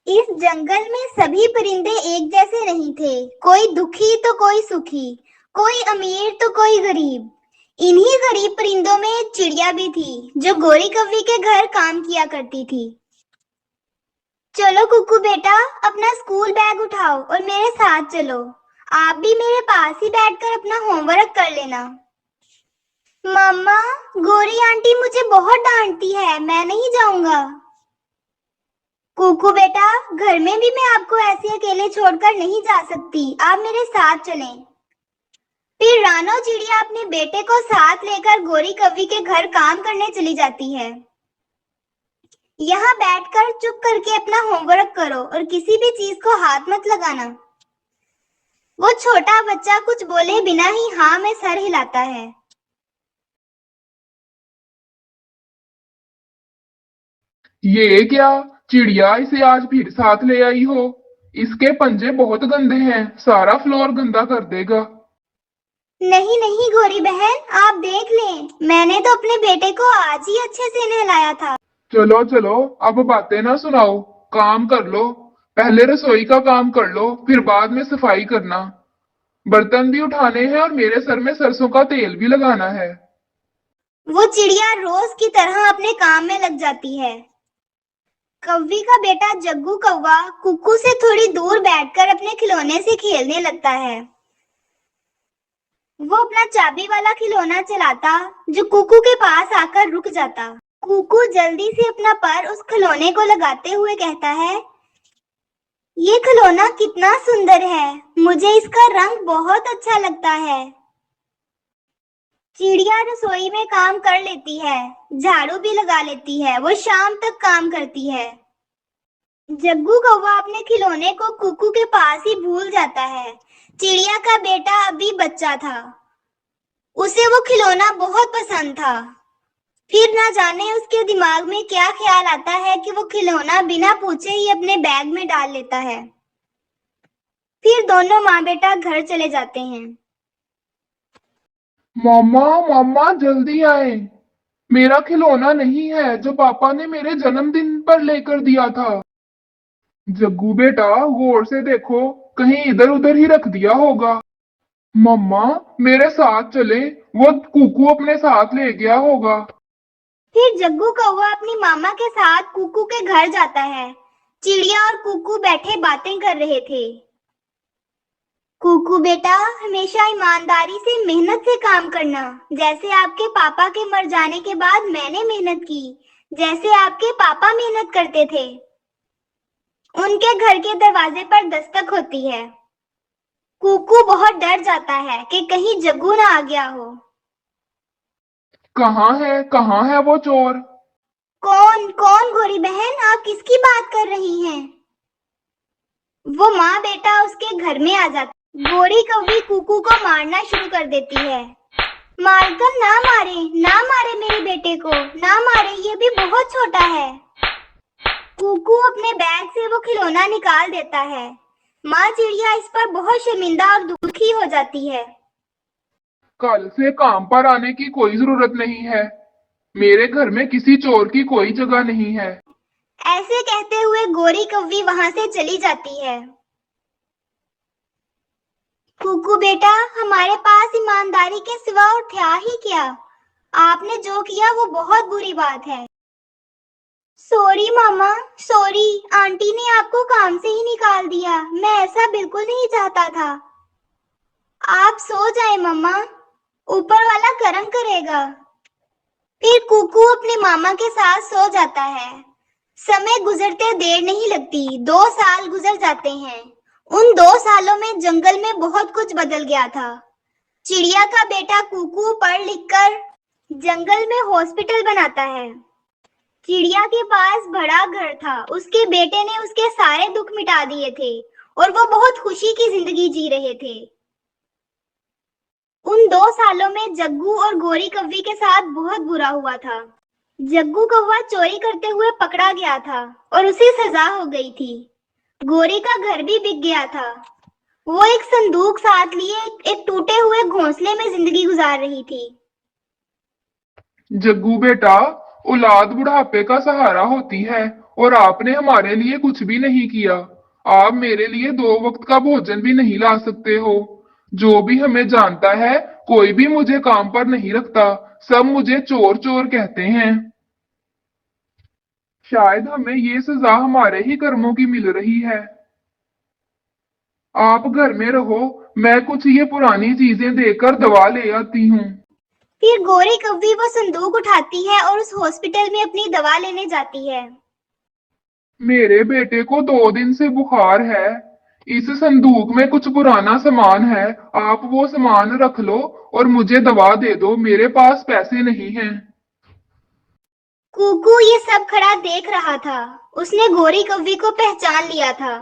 इस जंगल में सभी परिंदे एक जैसे नहीं थे। कोई दुखी तो कोई सुखी, कोई अमीर तो कोई गरीब। इन्हीं गरीब परिंदों में एक चिड़िया भी थी जो गोरी कौवी के घर काम किया करती थी। चलो कुकू बेटा, अपना स्कूल बैग उठाओ और मेरे साथ चलो। आप भी मेरे पास ही बैठकर अपना होमवर्क कर लेना। मम्मा, गोरी आंटी मुझे बहुत डांटती है, मैं नहीं जाऊंगा। कुकू बेटा, घर में भी मैं आपको ऐसे अकेले छोड़कर नहीं जा सकती, आप मेरे साथ चलें। फिर रानो चिड़िया अपने बेटे को साथ लेकर गोरी कौवी के घर काम करने चली जाती है। यहाँ बैठकर चुप करके अपना होमवर्क करो और किसी भी चीज को हाथ मत लगाना। वो छोटा बच्चा कुछ बोले बिना ही हाँ में सर हिलाता है। ये क्या, चिड़िया इसे आज फिर साथ ले आई हो? इसके पंजे बहुत गंदे हैं, सारा फ्लोर गंदा कर देगा। नहीं नहीं गोरी बहन, आप देख लें, मैंने तो अपने बेटे को आज ही अच्छे से नहलाया था। चलो चलो, अब बातें ना सुनाओ, काम कर लो। पहले रसोई का काम कर लो, फिर बाद में सफाई करना। बर्तन भी उठाने हैं और मेरे सर में सरसों का तेल भी लगाना है। वो चिड़िया रोज की तरह अपने काम में लग जाती है। कौवी का बेटा जग्गू कौवा कुक्कू से थोड़ी दूर बैठकर अपने खिलौने से खेलने लगता है। वो अपना चाबी वाला खिलौना चलाता जो कुकू के पास आकर रुक जाता। कुकू जल्दी से अपना पर उस खिलौने को लगाते हुए कहता है, ये खिलौना कितना सुंदर है, मुझे इसका रंग बहुत अच्छा लगता है। चिड़िया रसोई में काम कर लेती है, झाड़ू भी लगा लेती है, वो शाम तक काम करती है। जग्गू कौवा अपने खिलौने को कुकू के पास ही भूल जाता है। चिड़िया का बेटा अभी बच्चा था, उसे वो खिलौना बहुत पसंद था। फिर ना जाने उसके दिमाग में क्या ख्याल आता है कि वो खिलौना बिना पूछे ही अपने बैग में डाल लेता है। फिर दोनों माँ बेटा घर चले जाते हैं। मम्मा मम्मा जल्दी आए, मेरा खिलौना नहीं है जो पापा ने मेरे जन्मदिन पर लेकर दिया था। जग्गू बेटा, गौर से देखो, कहीं इधर उधर ही रख दिया होगा। मम्मा, मेरे साथ चले, वो कुकू अपने साथ ले गया होगा। फिर जग्गू कौवा अपनी मामा के साथ कुकू के घर जाता है। चिड़िया और कुकू बैठे बातें कर रहे थे। कुकू बेटा, हमेशा ईमानदारी से मेहनत से काम करना, जैसे आपके पापा के मर जाने के बाद मैंने मेहनत की, जैसे आपके पापा मेहनत करते थे। उनके घर के दरवाजे पर दस्तक होती है। कुकू बहुत डर जाता है कि कहीं जग्गू ना आ गया हो। कहाँ है वो चोर? कौन कौन गोरी बहन, आप किसकी बात कर रही हैं? वो माँ बेटा उसके घर में आ जाती। गोरी कौवी कुकू को मारना शुरू कर देती है। मालकन ना मारे, ना मारे मेरे बेटे को, ना मारे, ये भी बहुत छोटा है। कुकू अपने बैग से वो खिलौना निकाल देता है। माँ चिड़िया इस पर बहुत शर्मिंदा और दुखी हो जाती है। कल से काम पर आने की कोई जरूरत नहीं है। मेरे घर में किसी चोर की कोई जगह नहीं है। ऐसे कहते हुए गोरी कौवी वहां से चली जाती है। कुकू बेटा, हमारे पास ईमानदारी के सिवा और था ही क्या? आपने जो किया वो बहुत बुरी बात है। सॉरी मामा, सॉरी, आंटी ने आपको काम से ही निकाल दिया, मैं ऐसा बिल्कुल नहीं चाहता था। आप सो जाए मम्मा, ऊपर वाला करम करेगा। फिर कुकू अपने मामा के साथ सो जाता है। समय गुजरते देर नहीं लगती, 2 साल गुजर जाते हैं। उन 2 सालों में जंगल में बहुत कुछ बदल गया था। चिड़िया का बेटा कुकू पढ़ लिख कर जंगल में हॉस्पिटल बनाता है। चिड़िया के पास बड़ा घर था, उसके बेटे ने उसके सारे दुख मिटा दिए थे और वो बहुत खुशी की जिंदगी जी रहे थे। उन 2 सालों में जग्गू और गोरी कौवी के साथ बहुत बुरा हुआ था। जग्गू कौवा चोरी करते हुए पकड़ा गया था और उसे सजा हो गई थी। गोरी का घर भी बिक गया था। वो एक संदूक साथ लिए एक टूटे हुए घोंसले में जिंदगी गुजार रही थी। जग्गू बेटा, औलाद बुढ़ापे का सहारा होती है और आपने हमारे लिए कुछ भी नहीं किया। आप मेरे लिए 2 वक्त का भोजन भी नहीं ला सकते हो। जो भी हमें जानता है, कोई भी मुझे काम पर नहीं रखता, सब मुझे चोर चोर कहते हैं। शायद हमें ये सजा हमारे ही कर्मों की मिल रही है। आप घर में रहो, मैं कुछ ये पुरानी चीजें देकर दवा ले आती हूँ। फिर गोरी कव्वी वो संदूक उठाती है और उस हॉस्पिटल में अपनी दवा लेने जाती है। मेरे बेटे को 2 दिन से बुखार है। इस संदूक में कुछ पुराना सामान है, आप वो सामान रख लो और मुझे दवा दे दो, मेरे पास पैसे नहीं हैं। कुकू ये सब खड़ा देख रहा था। उसने गोरी कव्वी को पहचान लिया था।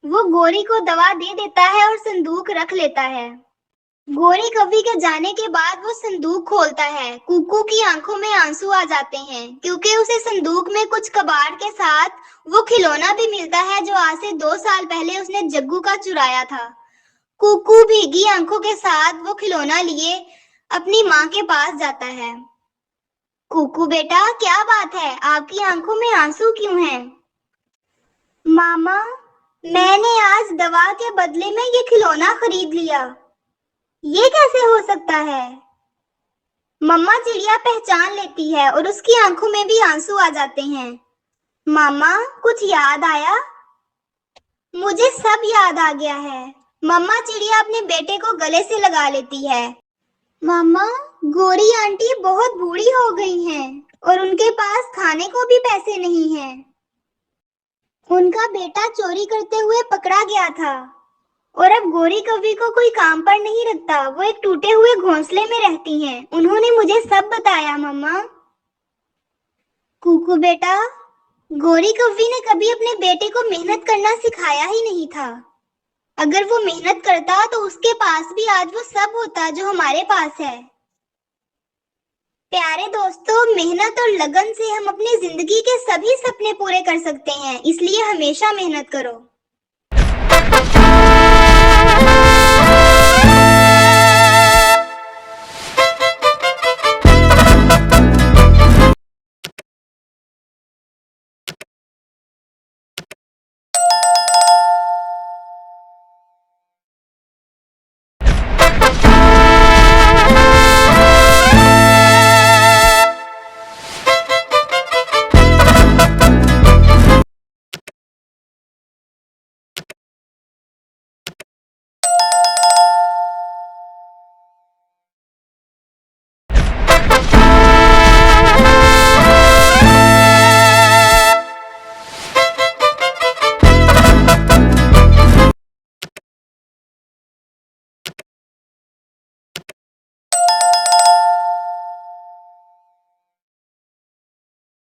वो गोरी को दवा दे देता है और संदूक रख लेता है। गोरी कव्वी के जाने के बाद वो संदूक खोलता है। कुकू की आंखों में आंसू आ जाते हैं क्योंकि उसे संदूक में कुछ कबाड़ के साथ वो खिलौना भी मिलता है जो आज से 2 साल पहले उसने जग्गू का चुराया था। कुकू भीगी आंखों के साथ वो खिलौना लिए अपनी माँ के पास जाता है। कुकू बेटा, क्या बात है? आपकी आंखों में आंसू क्यों हैं? मामा, मैंने आज दवा के बदले में ये खिलौना खरीद लिया। ये कैसे हो सकता है? मम्मा चिड़िया पहचान लेती है और उसकी आंखों में भी आंसू आ जाते हैं। मामा, कुछ याद आया? मुझे सब याद आ गया है। मम्मा चिड़िया अपने बेटे को गले से लगा लेती है। मामा, गोरी आंटी बहुत बूढ़ी हो गई हैं और उनके पास खाने को भी पैसे नहीं हैं। उनका बेटा चोरी करते हुए पकड़ा गया था और अब गोरी कव्वी को कोई काम पर नहीं रखता। वो एक टूटे हुए घोंसले में रहती हैं। उन्होंने मुझे सब बताया मम्मा। कुकू बेटा, गोरी कव्वी ने कभी अपने बेटे को मेहनत करना सिखाया ही नहीं था। अगर वो मेहनत करता तो उसके पास भी आज वो सब होता जो हमारे पास है। प्यारे दोस्तों, मेहनत और लगन से हम अपनी जिंदगी के सभी सपने पूरे कर सकते हैं, इसलिए हमेशा मेहनत करो।